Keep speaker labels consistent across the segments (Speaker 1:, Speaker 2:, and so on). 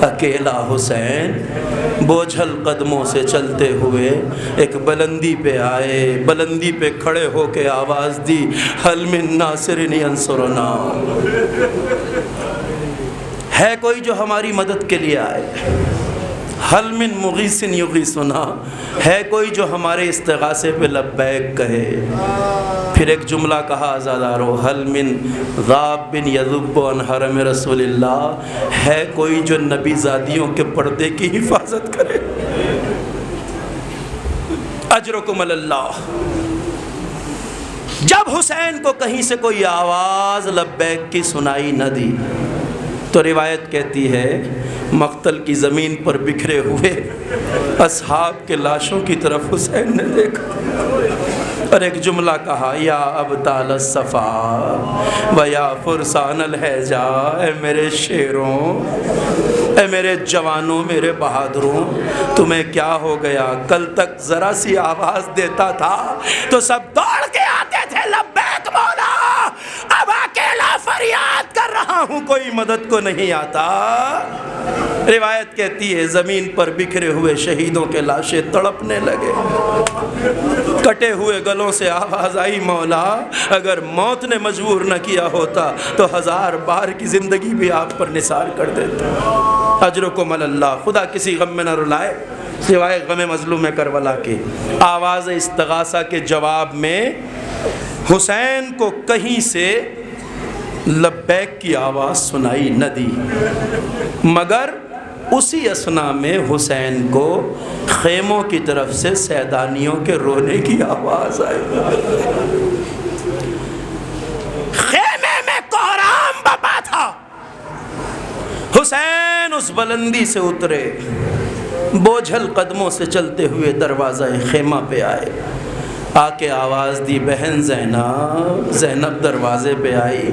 Speaker 1: اکیلا حسین بوجھل قدموں سے چلتے ہوئے ایک بلندی پہ آئے، بلندی پہ کھڑے ہو کے آواز دی، حل من ناصر ینصرنا، ہے کوئی جو ہماری مدد کے لیے آئے؟ حل من مغیث یغیثنا، ہے کوئی جو ہمارے استغاثے پہ لبیک کہے؟ پھر ایک جملہ کہا عزادارو، حل من ذاب یذب عن حرم رسول اللہ، ہے کوئی جو نبی زادیوں کے پردے کی حفاظت کرے؟ اجرکم اللہ۔ جب حسین کو کہیں سے کوئی آواز لبیک کی سنائی نہ دی تو روایت کہتی ہے مقتل کی زمین پر بکھرے ہوئے اصحاب کے لاشوں کی طرف حسین نے دیکھا اور ایک جملہ کہا، یا ابطال الصفا و یا فرسان الحجا، اے میرے شیروں، اے میرے جوانوں، میرے بہادروں، تمہیں کیا ہو گیا؟ کل تک ذرا سی آواز دیتا تھا تو سب دوڑ کے آتے تھے، لبیک مولا، اب اکیلا فریاد کر رہا ہوں، کوئی مدد کو نہیں آتا۔ روایت کہتی ہے زمین پر بکھرے ہوئے شہیدوں کے لاشیں تڑپنے لگے، کٹے ہوئے گلوں سے آواز آئی، مولا اگر موت نے مجبور نہ کیا ہوتا تو 1000 بار کی زندگی بھی آپ پر نثار کر دیتا۔ اجرکم اللہ۔ خدا کسی غم میں نہ رلائے سوائے غم مظلوم کربلا کے۔ آواز استغاثہ کے جواب میں حسین کو کہیں سے لبیک کی آواز سنائی نہ دی، مگر اسی اثنا میں حسین کو خیموں کی طرف سے سیدانیوں کے رونے کی آواز آئی۔ خیمے میں کوہرام بپا تھا، حسین اس بلندی سے اترے، بوجھل قدموں سے چلتے ہوئے دروازہ خیمہ پہ آئے، آ کے آواز دی، بہن زینب۔ زینب دروازے پہ آئی،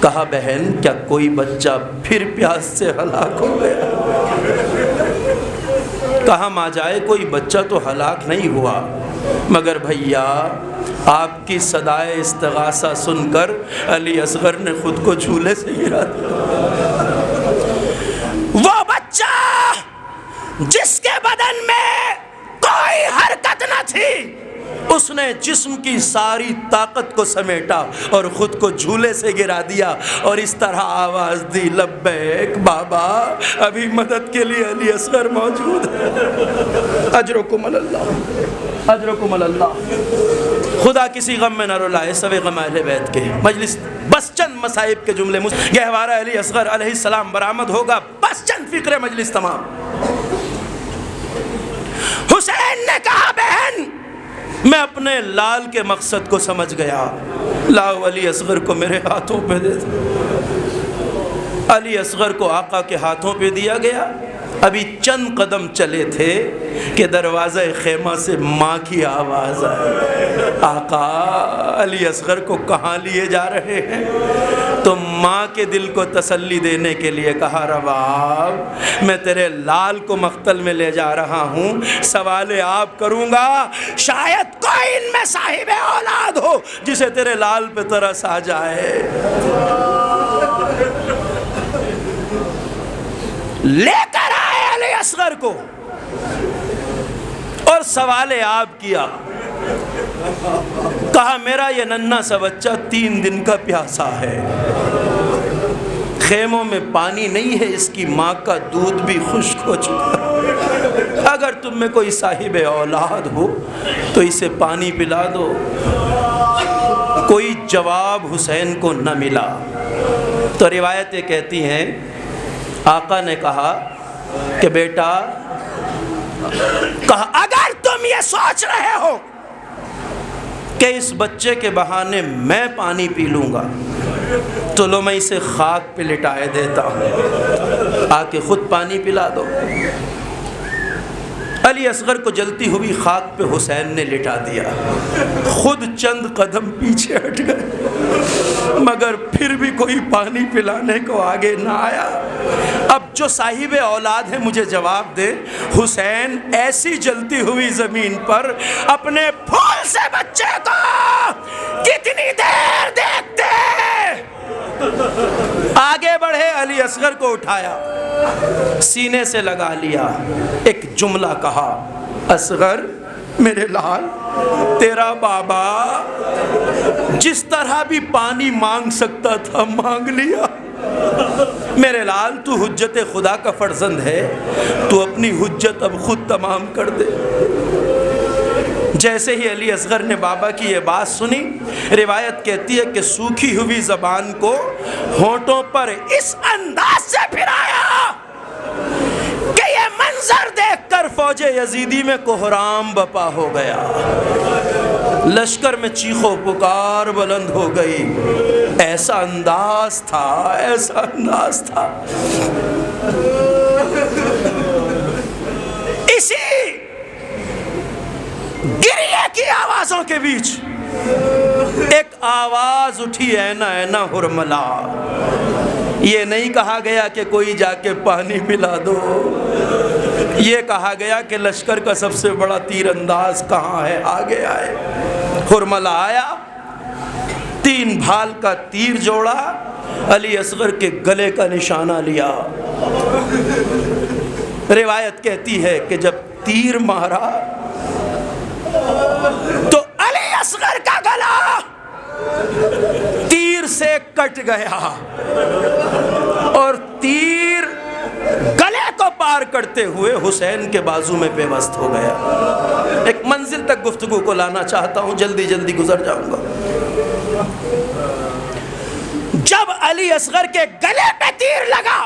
Speaker 1: کہا بہن کیا کوئی بچہ پھر پیاس سے ہلاک ہو گیا؟ کہا ماں جائے کوئی بچہ تو ہلاک نہیں ہوا، مگر بھیا آپ کی صدائے استغاثہ سن کر علی اصغر نے خود کو جھولے سے گرا دیا۔ وہ بچہ جس کے بدن میں کوئی حرکت نہ تھی، اس نے جسم کی ساری طاقت کو سمیٹا اور خود کو جھولے سے گرا دیا اور اس طرح آواز دی، لبیک بابا، ابھی مدد کے لیے علی اصغر موجود ہے۔ اجرکم اللہ، اجرکم اللہ۔ خدا کسی غم میں نہ رلائے سوے غم اہل بیت کے۔ مجلس بس چند مصائب کے جملے، گہوارہ علی اصغر علیہ السلام برآمد ہوگا، بس چند فکرے مجلس تمام۔ حسین نے کہا بہن میں اپنے لال کے مقصد کو سمجھ گیا، لاؤ علی اصغر کو میرے ہاتھوں پہ دے دو۔ علی اصغر کو آقا کے ہاتھوں پہ دیا گیا۔ ابھی چند قدم چلے تھے کہ دروازہ خیمہ سے ماں کی آواز آئی، آقا علی اصغر کو کہاں لیے جا رہے ہیں؟ تو ماں کے دل کو تسلی دینے کے لیے کہا، رباب میں تیرے لال کو مقتل میں لے جا رہا ہوں، سوال آپ کروں گا شاید کوئی ان میں صاحب اولاد ہو جسے تیرے لال پہ ترس آ جائے۔ لے کر آئے علی اصغر کو اور سوال آپ کیا، کہا میرا یہ ننھا سا بچہ 3 دن کا پیاسا ہے، خیموں میں پانی نہیں ہے، اس کی ماں کا دودھ بھی خشک ہو چکا، اگر تم میں کوئی صاحب اولاد ہو تو اسے پانی پلا دو۔ کوئی جواب حسین کو نہ ملا تو روایتیں کہتی ہیں آقا نے کہا کہ بیٹا، کہا اگر تم یہ سوچ رہے ہو کہ اس بچے کے بہانے میں پانی پی لوں گا تو لو میں اسے خاک پہ لٹائے دیتا ہوں، آ کے خود پانی پلا دو۔ علی اصغر کو جلتی ہوئی خاک پہ حسین نے لٹا دیا، خود چند قدم پیچھے ہٹ گئے، مگر پھر بھی کوئی پانی پلانے کو آگے نہ آیا۔ اب جو صاحب اولاد ہے مجھے جواب دے، حسین ایسی جلتی ہوئی زمین پر اپنے پھول سے بچے کو کتنی دیر دیکھتے؟ آگے بڑھے، علی اصغر کو اٹھایا، سینے سے لگا لیا، ایک جملہ کہا، اصغر میرے لال، تیرا بابا جس طرح بھی پانی مانگ سکتا تھا مانگ لیا، میرے لال تو حجت خدا کا فرزند ہے، تو اپنی حجت اب خود تمام کر دے۔ جیسے ہی علی اصغر نے بابا کی یہ بات سنی، روایت کہتی ہے کہ سوکھی ہوئی زبان کو ہونٹوں پر اس انداز سے پھرایا کہ یہ منظر دیکھ کر فوج یزیدی میں کوہرام بپا ہو گیا، لشکر میں چیخ و پکار بلند ہو گئی۔ ایسا انداز تھا، ایسا انداز تھا۔ اسی گریہ کی آوازوں کے بیچ ایک آواز اٹھی، اینا اینا ہرملا۔ یہ نہیں کہا گیا کہ کوئی جا کے پانی پلا دو، یہ کہا گیا کہ لشکر کا سب سے بڑا تیر انداز کہاں ہے، آگے آئے۔ ہرملا آیا، 3 بھال کا تیر جوڑا، علی اصغر کے گلے کا نشانہ لیا۔ روایت کہتی ہے کہ جب تیر مارا تو علی اصغر کا گلا تیر سے کٹ گیا اور تیر گلے کو پار کرتے ہوئے حسین کے بازو میں پیوست ہو گیا۔ ایک منزل تک گفتگو کو لانا چاہتا ہوں، جلدی جلدی گزر جاؤں گا۔ جب علی اصغر کے گلے پہ تیر لگا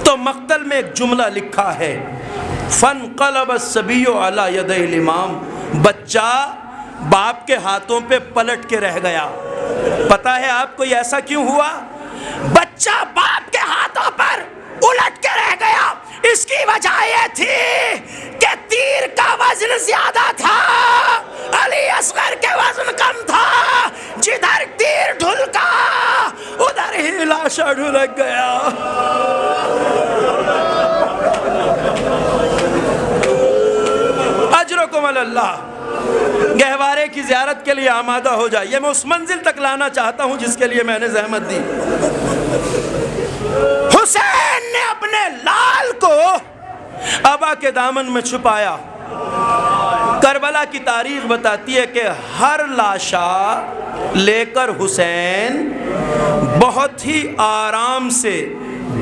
Speaker 1: تو مقتل میں ایک جملہ لکھا ہے، فَانْقَلَبَ الصَّبِيُّ عَلَى يَدَيْ الْإِمَامِ، بچہ باپ کے ہاتھوں پہ پلٹ کے رہ گیا۔ پتہ ہے آپ کو یہ ایسا کیوں ہوا؟ بچہ باپ کے ہاتھوں پر الٹ کے رہ گیا، اس کی وجہ یہ تھی کہ تیر کا وزن زیادہ تھا، علی اصغر کے وزن کم تھا۔ جدھر تیر ڈھلکا ادھر ہی لاشا ڈھلک گیا۔ اجرکم اللہ۔ گہوارے کی زیارت کے لیے آمادہ ہو جائیے، میں اس منزل تک لانا چاہتا ہوں جس کے لیے میں نے زحمت دی۔ حسین نے اپنے لال کو ابا کے دامن میں چھپایا۔ کربلا کی تاریخ بتاتی ہے کہ ہر لاشا لے کر حسین بہت ہی آرام سے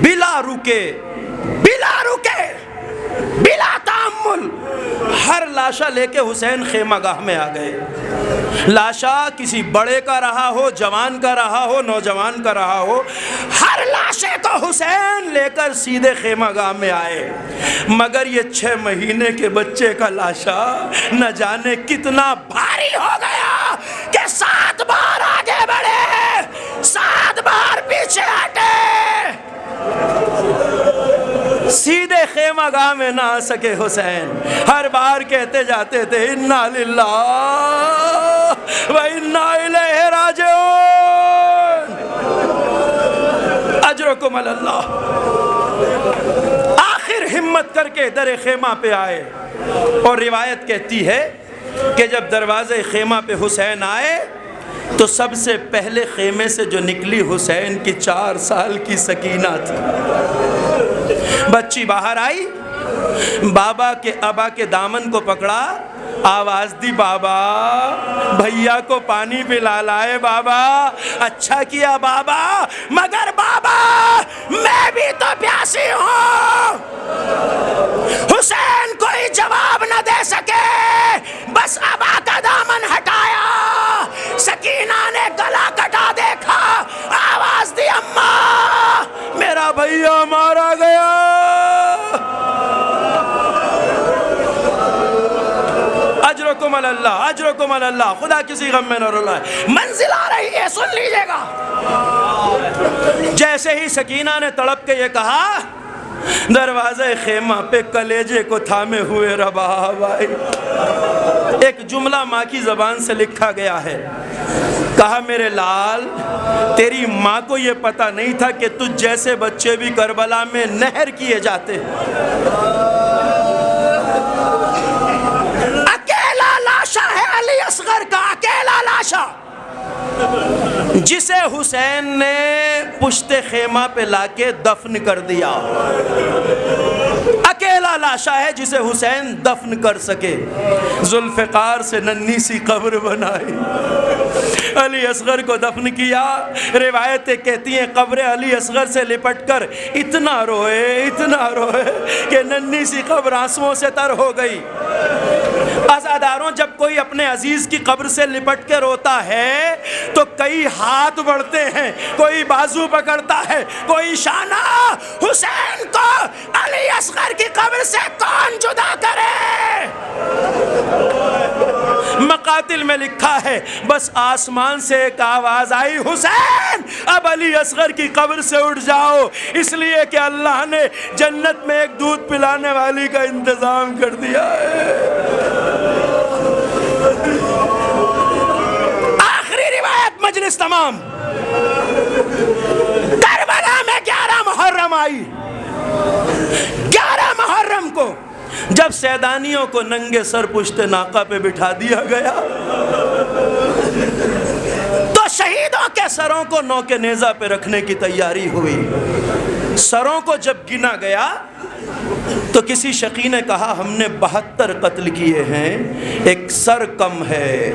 Speaker 1: بلا رکے بلا تامل ہر لاشا لے کے حسین خیمہ گاہ میں آ گئے۔ لاشا کسی بڑے کا رہا ہو، جوان کا رہا ہو، نوجوان کا رہا ہو، ہر لاشے کو حسین لے کر سیدھے خیمہ گاہ میں آئے۔ مگر یہ 6 مہینے کے بچے کا لاشا نہ جانے کتنا بھاری ہو گیا کہ 7 بار آگے بڑھے، 7 بار پیچھے ہٹے، سیدھے خیمہ گاہ میں نہ آ سکے حسین۔ ہر بار کہتے جاتے تھے انا للہ و انا الیہ راجعون۔ اجرکم اللہ۔ آخر ہمت کر کے در خیمہ پہ آئے، اور روایت کہتی ہے کہ جب دروازے خیمہ پہ حسین آئے تو سب سے پہلے خیمے سے جو نکلی حسین کی 4 سال کی سکینہ تھی۔ بچی باہر آئی، ابا کے دامن کو پکڑا، آواز دی، بابا بھیا کو پانی پلا لائے بابا۔ اچھا کیا بابا، مگر بابا میں بھی تو پیاسی ہوں۔ حسین کوئی جواب نہ دے سکے، بس ابا کا دامن ہٹایا۔ سکینہ نے گلا کٹا دیکھا، آواز دی، اماں میرا بھیا مارا گیا۔ اجرکم اللہ، اجرکم اللہ۔ خدا کسی غم میں نہ رلائے۔ منزل آ رہی ہے، سن لیجئے گا۔ جیسے ہی سکینہ نے تڑپ کے یہ کہا، دروازے خیمہ پہ کلیجے کو تھامے ہوئے رباب آئی۔ ایک جملہ ماں کی زبان سے لکھا گیا ہے، کہا میرے لال تیری ماں کو یہ پتہ نہیں تھا کہ تجھ جیسے بچے بھی کربلا میں نہر کیے جاتے ہیں۔ اکیلا لاشا ہے علی اصغر کا، اکیلا لاشا۔ جسے حسین نے پشت خیمہ پہ لا کے دفن کر دیا، اکیلا لاشا ہے جسے حسین دفن کر سکے۔ ذوالفقار سے ننھی سی قبر بنائی، علی اصغر کو دفن کیا۔ روایتیں کہتی ہیں قبر علی اصغر سے لپٹ کر اتنا روئے کہ ننھی سی قبر آنسوؤں سے تر ہو گئی۔ عزاداروں، جب کوئی اپنے عزیز کی قبر سے لپٹ کے روتا ہے تو کئی ہاتھ بڑھتے ہیں، کوئی بازو پکڑتا ہے، کوئی شانہ۔ حسین کو علی اصغر کی قبر سے کون جدا کرے؟ مقاتل میں لکھا ہے بس آسمان سے ایک آواز آئی، حسین اب علی اصغر کی قبر سے اٹھ جاؤ، اس لیے کہ اللہ نے جنت میں ایک دودھ پلانے والی کا انتظام کر دیا ہے۔ آخری روایت مجلس تمام۔ کربلا میں 11 محرم آئی۔ 11 محرم کو جب سیدانیوں کو ننگے سر پشت ناقہ پہ بٹھا دیا گیا تو شہیدوں کے سروں کو نوک نیزہ پہ رکھنے کی تیاری ہوئی۔ سروں کو جب گنا گیا تو کسی شقی نے کہا ہم نے 72 قتل کیے ہیں، ایک سر کم ہے۔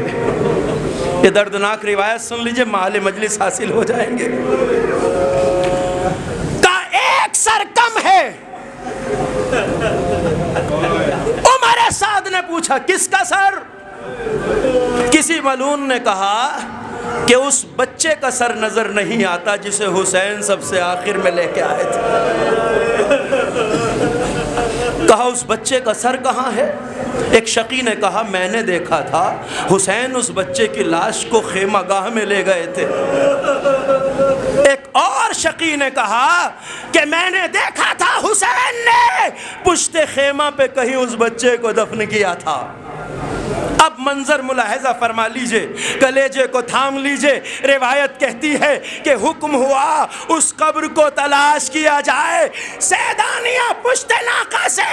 Speaker 1: یہ دردناک روایت سن لیجئے، مال مجلس حاصل ہو جائیں گے۔ کہا ایک سر کم ہے۔ عمر سعد نے پوچھا کس کا سر؟ کسی ملعون نے کہا کہ اس بچے کا سر نظر نہیں آتا جسے حسین سب سے آخر میں لے کے آئے تھے۔ کہا اس بچے کا سر کہاں ہے؟ ایک شقی نے کہا میں نے دیکھا تھا، حسین اس بچے کی لاش کو خیمہ گاہ میں لے گئے تھے۔ ایک اور شقی نے کہا کہ میں نے دیکھا تھا حسین نے پشت خیمہ پہ کہیں اس بچے کو دفن کیا تھا۔ اب منظر ملاحظہ فرما لیجئے، کلیجے کو تھام لیجئے۔ روایت کہتی ہے کہ حکم ہوا اس قبر کو تلاش کیا جائے۔ سیدانیہ پشت ناقہ سے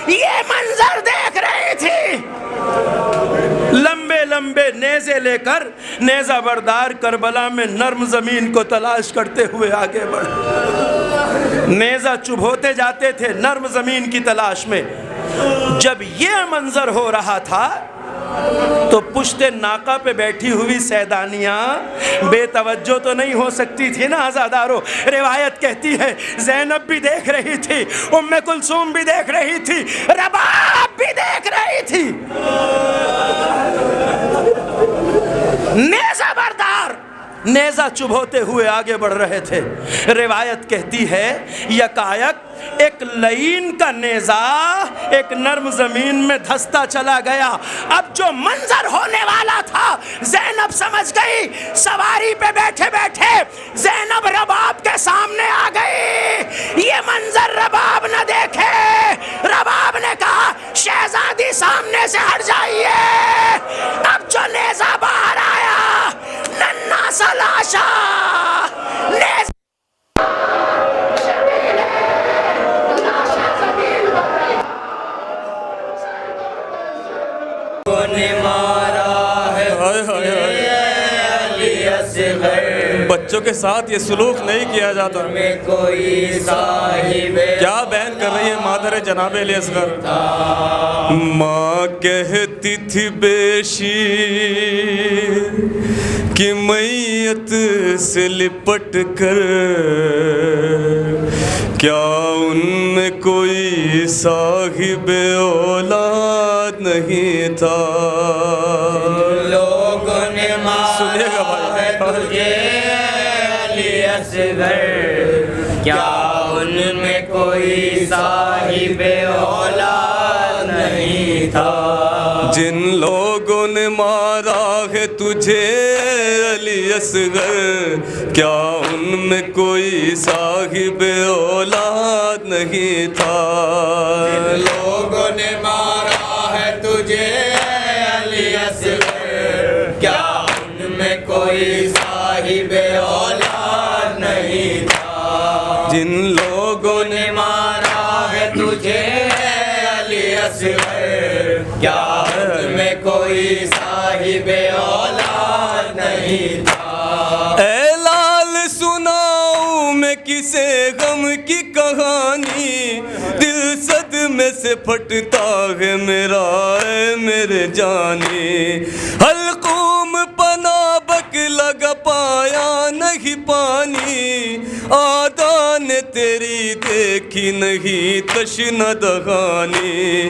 Speaker 1: یہ منظر دیکھ رہی تھی، لمبے لمبے نیزے لے کر نیزہ بردار کربلا میں نرم زمین کو تلاش کرتے ہوئے آگے بڑھے، نیزہ چبھوتے جاتے تھے نرم زمین کی تلاش میں۔ جب یہ منظر ہو رہا تھا تو پشت ناقہ پہ بیٹھی ہوئی سیدانیہ بے توجہ تو نہیں ہو سکتی تھی نا عزادارو۔ روایت کہتی ہے زینب بھی دیکھ رہی تھی، ام کلثوم بھی دیکھ رہی تھی، رباب بھی دیکھ رہی تھی۔ نیزہ بردار نیزہ چبھوتے ہوئے آگے بڑھ رہے تھے۔ روایت کہتی ہے یکایک ایک لعین کا نیزہ ایک نرم زمین میں دھستا چلا گیا۔ اب جو منظر ہونے والا تھا زینب سمجھ گئی، سواری پہ بیٹھے بیٹھے زینب رباب کے سامنے آ گئی۔ یہ منظر رباب نہ دیکھے۔ رباب نے کہا شہزادی سامنے سے ہٹ جائیے۔ اب جو نیزہ باہر آیا ننھا سا لاشا، نیزہ
Speaker 2: بچوں کے ساتھ یہ سلوک نہیں کیا جاتا۔ کیا بیان کر رہی ہے مادر جناب علی اصغر؟ ماں کہتی تھی بے شیر کہ میت سے لپٹ کر کیا ان میں کوئی صاحب اولاد نہیں تھا۔
Speaker 3: لوگوں نے
Speaker 2: سنیے گا
Speaker 3: مارا ہے تجھے علی اصغر، کیا ان میں کوئی صاحب اولاد نہیں تھا۔
Speaker 2: جن لوگوں نے مارا ہے تجھے علی اصغر، کیا ان میں کوئی صاحب اولاد نہیں تھا۔
Speaker 3: جن لوگوں نے مارا ہے تجھے علی اصغر، کیا ان میں کوئی صاحب اولاد نہیں تھا۔
Speaker 2: جن لوگوں
Speaker 3: نے مارا ہے تجھے علی اصغر، کیا ان میں کوئی صاحب اولاد نہیں تھا۔
Speaker 2: اے لال سناؤں میں کسے غم کی کہانی، دل صدمے سے پھٹتا ہے میرا اے میرے جانی، حلقوم پنا بک لگا پایا نہیں پانی، آدھا نے تیری دیکھی نہیں تشنہ دہانی۔